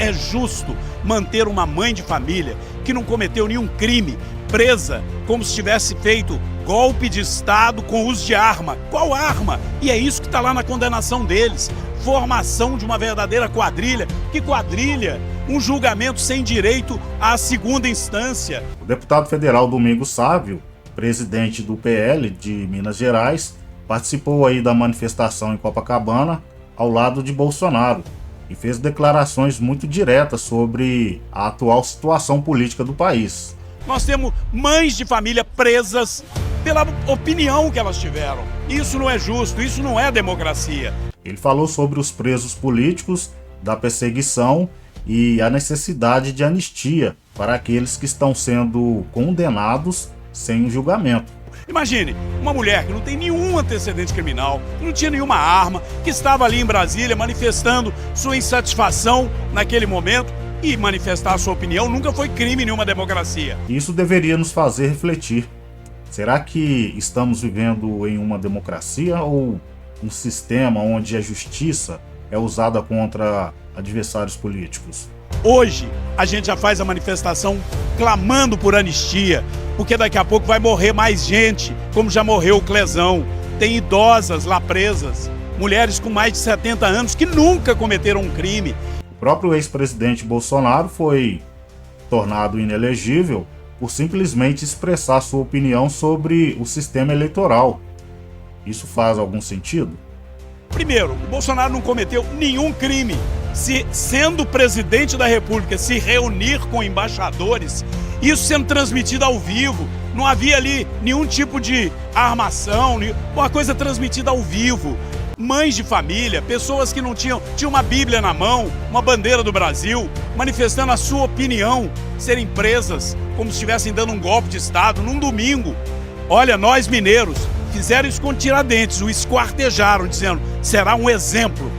é justo manter uma mãe de família que não cometeu nenhum crime presa como se tivesse feito golpe de Estado com uso de arma. Qual arma? E é isso que está lá na condenação deles. Formação de uma verdadeira quadrilha. Que quadrilha? Um julgamento sem direito à segunda instância. O deputado federal Domingos Sávio, presidente do PL de Minas Gerais, participou aí da manifestação em Copacabana ao lado de Bolsonaro e fez declarações muito diretas sobre a atual situação política do país. Nós temos mães de família presas pela opinião que elas tiveram. Isso não é justo, isso não é democracia. Ele falou sobre os presos políticos, da perseguição e a necessidade de anistia para aqueles que estão sendo condenados sem julgamento. Imagine, uma mulher que não tem nenhum antecedente criminal, que não tinha nenhuma arma, que estava ali em Brasília manifestando sua insatisfação naquele momento, e manifestar a sua opinião nunca foi crime em uma democracia. Isso deveria nos fazer refletir. Será que estamos vivendo em uma democracia ou um sistema onde a justiça é usada contra adversários políticos? Hoje, a gente já faz a manifestação clamando por anistia, porque daqui a pouco vai morrer mais gente, como já morreu o Clezão. Tem idosas lá presas, mulheres com mais de 70 anos que nunca cometeram um crime. O próprio ex-presidente Bolsonaro foi tornado inelegível por simplesmente expressar sua opinião sobre o sistema eleitoral. Isso faz algum sentido? Primeiro, o Bolsonaro não cometeu nenhum crime. Se, sendo presidente da República, se reunir com embaixadores, isso sendo transmitido ao vivo, não havia ali nenhum tipo de armação, uma coisa transmitida ao vivo. Mães de família, pessoas que não tinham uma Bíblia na mão, uma bandeira do Brasil, manifestando a sua opinião, serem presas como se estivessem dando um golpe de Estado num domingo. Olha, nós mineiros fizeram isso com Tiradentes, o esquartejaram, dizendo, será um exemplo.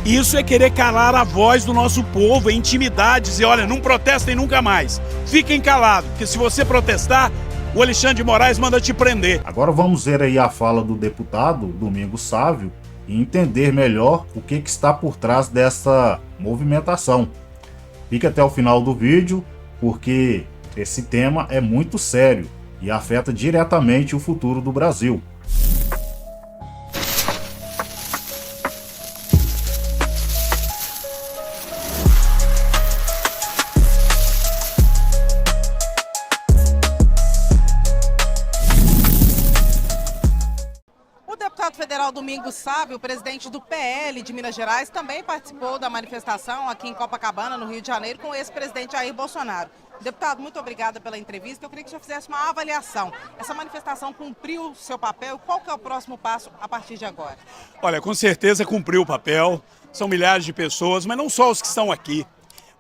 Isso é querer calar a voz do nosso povo, é intimidar, dizer, olha, não protestem nunca mais. Fiquem calados, porque se você protestar, o Alexandre de Moraes manda te prender. Agora vamos ver aí a fala do deputado Domingos Sávio e entender melhor o que está por trás dessa movimentação. Fique até o final do vídeo, porque esse tema é muito sério e afeta diretamente o futuro do Brasil. O deputado federal Domingos Sávio, presidente do PL de Minas Gerais, também participou da manifestação aqui em Copacabana, no Rio de Janeiro, com o ex-presidente Jair Bolsonaro. Deputado, muito obrigada pela entrevista. Eu queria que o senhor fizesse uma avaliação. Essa manifestação cumpriu o seu papel? Qual que é o próximo passo a partir de agora? Olha, com certeza cumpriu o papel. São milhares de pessoas, mas não só os que estão aqui.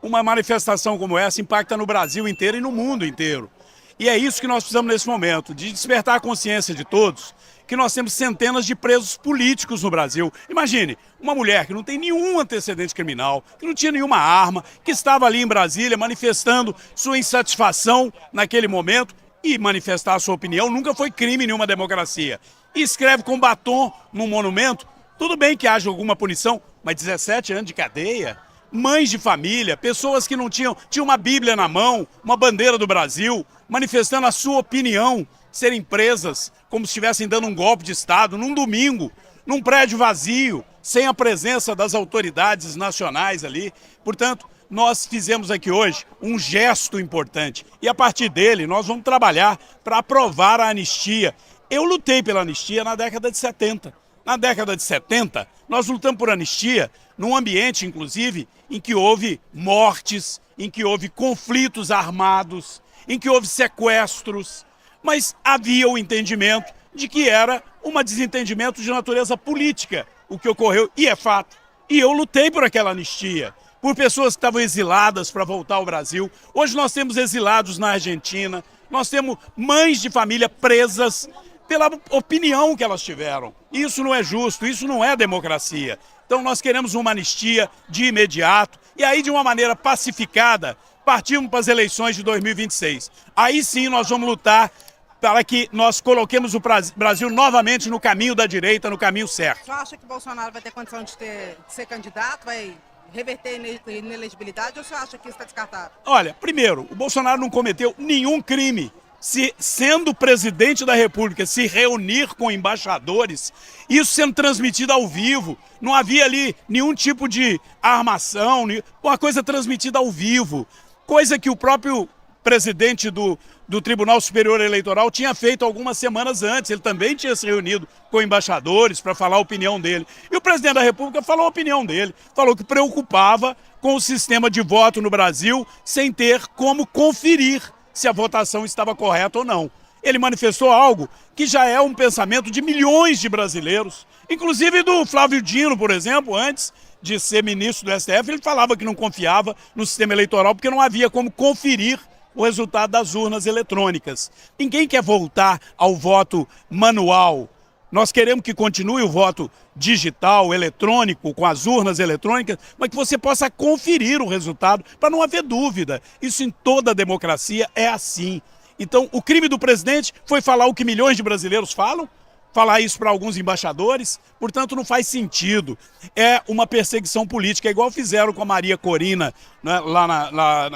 Uma manifestação como essa impacta no Brasil inteiro e no mundo inteiro. E é isso que nós precisamos nesse momento, de despertar a consciência de todos, que nós temos centenas de presos políticos no Brasil. Imagine, uma mulher que não tem nenhum antecedente criminal, que não tinha nenhuma arma, que estava ali em Brasília manifestando sua insatisfação naquele momento, e manifestar a sua opinião nunca foi crime em nenhuma democracia. E escreve com batom num monumento, tudo bem que haja alguma punição, mas 17 anos de cadeia? Mães de família, pessoas que não tinham uma Bíblia na mão, uma bandeira do Brasil, manifestando a sua opinião, serem presas como se estivessem dando um golpe de Estado num domingo, num prédio vazio, sem a presença das autoridades nacionais ali. Portanto, nós fizemos aqui hoje um gesto importante e a partir dele nós vamos trabalhar para aprovar a anistia. Eu lutei pela anistia na década de 70. Na década de 70, nós lutamos por anistia num ambiente, inclusive, em que houve mortes, em que houve conflitos armados, em que houve sequestros, mas havia o entendimento de que era um desentendimento de natureza política, o que ocorreu, e é fato. E eu lutei por aquela anistia, por pessoas que estavam exiladas para voltar ao Brasil. Hoje nós temos exilados na Argentina, nós temos mães de família presas pela opinião que elas tiveram. Isso não é justo, isso não é democracia. Então nós queremos uma anistia de imediato e aí de uma maneira pacificada partimos para as eleições de 2026. Aí sim nós vamos lutar para que nós coloquemos o Brasil novamente no caminho da direita, no caminho certo. Você acha que Bolsonaro vai ter condição de ser candidato? Vai reverter a inelegibilidade ou você acha que isso está descartado? Olha, primeiro, o Bolsonaro não cometeu nenhum crime. Se, sendo presidente da República, se reunir com embaixadores, isso sendo transmitido ao vivo, não havia ali nenhum tipo de armação, uma coisa transmitida ao vivo, coisa que o próprio presidente do Tribunal Superior Eleitoral tinha feito algumas semanas antes. Ele também tinha se reunido com embaixadores para falar a opinião dele. E o presidente da República falou a opinião dele, falou que preocupava com o sistema de voto no Brasil sem ter como conferir se a votação estava correta ou não. Ele manifestou algo que já é um pensamento de milhões de brasileiros, inclusive do Flávio Dino, por exemplo, antes de ser ministro do STF, ele falava que não confiava no sistema eleitoral porque não havia como conferir o resultado das urnas eletrônicas. Ninguém quer voltar ao voto manual. Nós queremos que continue o voto digital, eletrônico, com as urnas eletrônicas, mas que você possa conferir o resultado, para não haver dúvida. Isso em toda a democracia é assim. Então, o crime do presidente foi falar o que milhões de brasileiros falam, falar isso para alguns embaixadores, portanto não faz sentido. É uma perseguição política, igual fizeram com a Maria Corina, né,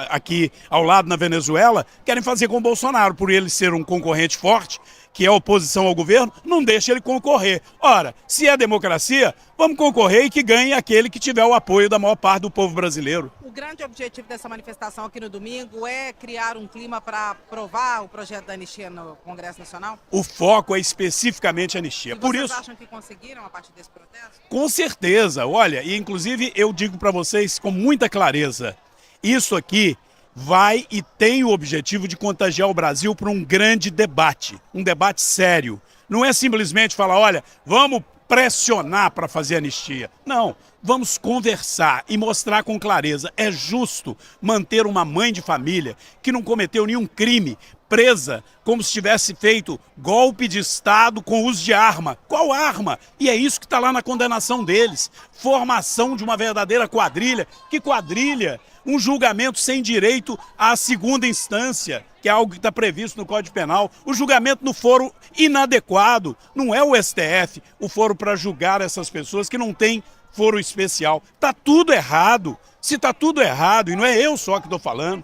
aqui ao lado na Venezuela, querem fazer com o Bolsonaro, por ele ser um concorrente forte, que é oposição ao governo, não deixa ele concorrer. Ora, se é democracia, vamos concorrer e que ganhe aquele que tiver o apoio da maior parte do povo brasileiro. O grande objetivo dessa manifestação aqui no domingo é criar um clima para aprovar o projeto da anistia no Congresso Nacional? O foco é especificamente a anistia. E por vocês isso, acham que conseguiram a partir desse protesto? com certeza, olha, e inclusive eu digo para vocês com muita clareza, isso aqui vai e tem o objetivo de contagiar o Brasil para um grande debate, um debate sério. Não é simplesmente falar, olha, vamos pressionar para fazer anistia. Não, vamos conversar e mostrar com clareza. É justo manter uma mãe de família que não cometeu nenhum crime presa como se tivesse feito golpe de Estado com uso de arma. Qual arma? E é isso que está lá na condenação deles. Formação de uma verdadeira quadrilha. Que quadrilha? Um julgamento sem direito à segunda instância, que é algo que está previsto no Código Penal. O julgamento no foro inadequado. Não é o STF o foro para julgar essas pessoas que não têm foro especial. Está tudo errado. Se está tudo errado, e não é eu só que estou falando,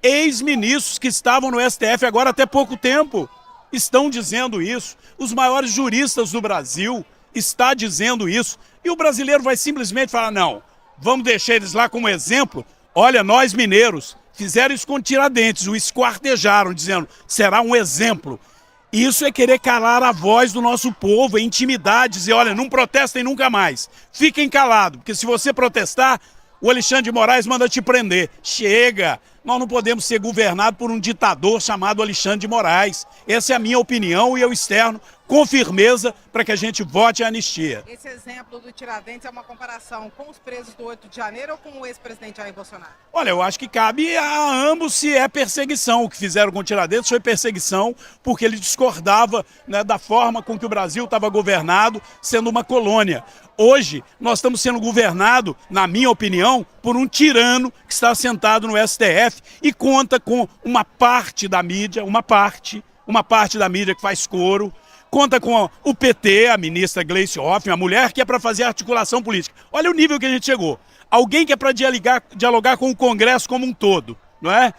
ex-ministros que estavam no STF agora até pouco tempo estão dizendo isso. Os maiores juristas do Brasil estão dizendo isso. E o brasileiro vai simplesmente falar, não, vamos deixar eles lá como exemplo. Olha, nós mineiros fizeram isso com Tiradentes, o esquartejaram, dizendo, será um exemplo. Isso é querer calar a voz do nosso povo, é intimidar, dizer, olha, não protestem nunca mais. Fiquem calados, porque se você protestar, o Alexandre de Moraes manda te prender. Chega! Nós não podemos ser governados por um ditador chamado Alexandre de Moraes. Essa é a minha opinião e eu externo com firmeza para que a gente vote a anistia. Esse exemplo do Tiradentes é uma comparação com os presos do 8 de janeiro ou com o ex-presidente Jair Bolsonaro? Olha, eu acho que cabe a ambos se é perseguição. O que fizeram com o Tiradentes foi perseguição porque ele discordava, né, da forma com que o Brasil estava governado, sendo uma colônia. Hoje, nós estamos sendo governados, na minha opinião, por um tirano que está sentado no STF e conta com uma parte da mídia, uma parte da mídia que faz coro, conta com o PT, a ministra Gleice Hoffmann, a mulher que é para fazer articulação política. Olha o nível que a gente chegou. Alguém que é para dialogar com o Congresso como um todo, não é?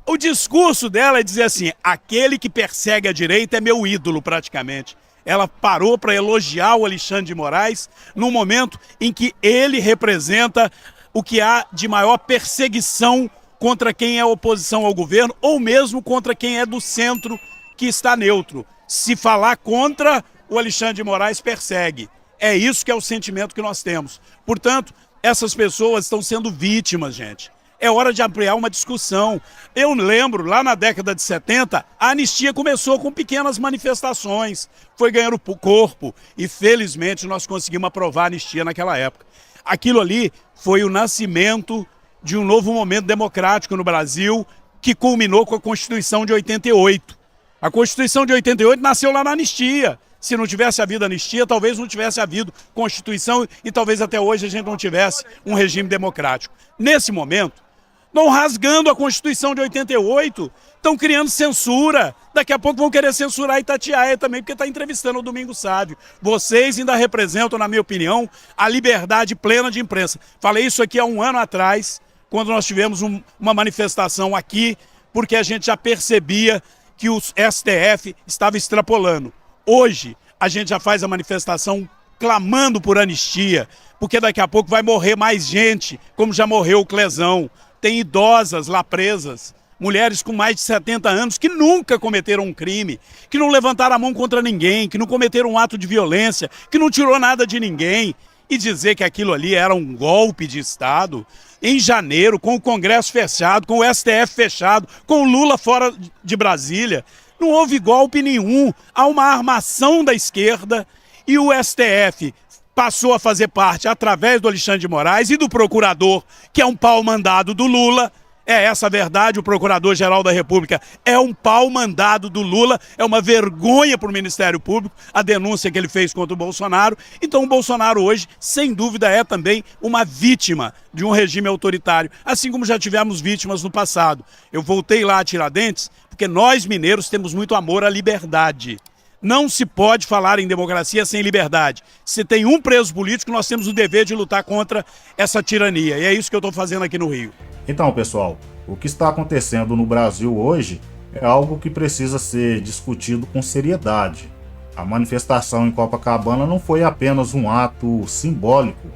O discurso dela é dizer assim, aquele que persegue a direita é meu ídolo praticamente. Ela parou para elogiar o Alexandre de Moraes num momento em que ele representa o que há de maior perseguição contra quem é oposição ao governo ou mesmo contra quem é do centro que está neutro. Se falar contra, o Alexandre de Moraes persegue. É isso que é o sentimento que nós temos. Portanto, essas pessoas estão sendo vítimas, gente. É hora de ampliar uma discussão. Eu lembro, lá na década de 70, a anistia começou com pequenas manifestações. Foi ganhando corpo e, felizmente, nós conseguimos aprovar a anistia naquela época. Aquilo ali foi o nascimento de um novo momento democrático no Brasil que culminou com a Constituição de 88. A Constituição de 88 nasceu lá na anistia. Se não tivesse havido anistia, talvez não tivesse havido Constituição e talvez até hoje a gente não tivesse um regime democrático. Nesse momento, estão rasgando a Constituição de 88, estão criando censura. Daqui a pouco vão querer censurar Itatiaia também, porque está entrevistando o Domingos Sávio. Vocês ainda representam, na minha opinião, a liberdade plena de imprensa. Falei isso aqui há um ano atrás, quando nós tivemos uma manifestação aqui, porque a gente já percebia que o STF estava extrapolando. Hoje, a gente já faz a manifestação clamando por anistia, porque daqui a pouco vai morrer mais gente, como já morreu o Clesão. Tem idosas lá presas, mulheres com mais de 70 anos que nunca cometeram um crime, que não levantaram a mão contra ninguém, que não cometeram um ato de violência, que não tirou nada de ninguém. E dizer que aquilo ali era um golpe de Estado, em janeiro, com o Congresso fechado, com o STF fechado, com o Lula fora de Brasília, não houve golpe nenhum. Há uma armação da esquerda e o STF passou a fazer parte, através do Alexandre de Moraes e do procurador, que é um pau-mandado do Lula. É essa a verdade, o Procurador-Geral da República é um pau-mandado do Lula, é uma vergonha para o Ministério Público, a denúncia que ele fez contra o Bolsonaro. Então o Bolsonaro hoje, sem dúvida, é também uma vítima de um regime autoritário, assim como já tivemos vítimas no passado. Eu voltei lá a Tiradentes, porque nós mineiros temos muito amor à liberdade. Não se pode falar em democracia sem liberdade. Se tem um preso político, nós temos o dever de lutar contra essa tirania. E é isso que eu estou fazendo aqui no Rio. Então, pessoal, o que está acontecendo no Brasil hoje é algo que precisa ser discutido com seriedade. A manifestação em Copacabana não foi apenas um ato simbólico,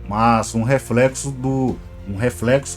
mas um reflexo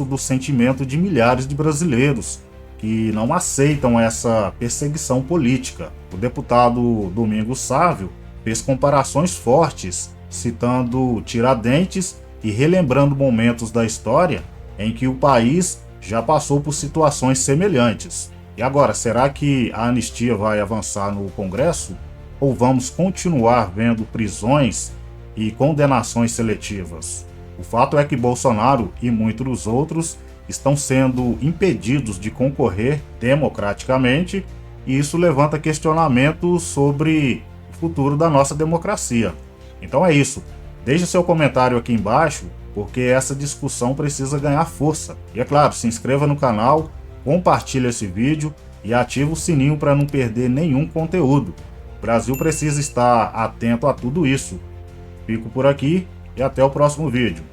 do sentimento de milhares de brasileiros que não aceitam essa perseguição política. O deputado Domingos Sávio fez comparações fortes, citando Tiradentes e relembrando momentos da história em que o país já passou por situações semelhantes. E agora, será que a anistia vai avançar no Congresso? Ou vamos continuar vendo prisões e condenações seletivas? O fato é que Bolsonaro e muitos outros estão sendo impedidos de concorrer democraticamente, e isso levanta questionamentos sobre o futuro da nossa democracia. Então é isso. Deixe seu comentário aqui embaixo, porque essa discussão precisa ganhar força. E é claro, se inscreva no canal, compartilhe esse vídeo e ative o sininho para não perder nenhum conteúdo. O Brasil precisa estar atento a tudo isso. Fico por aqui e até o próximo vídeo.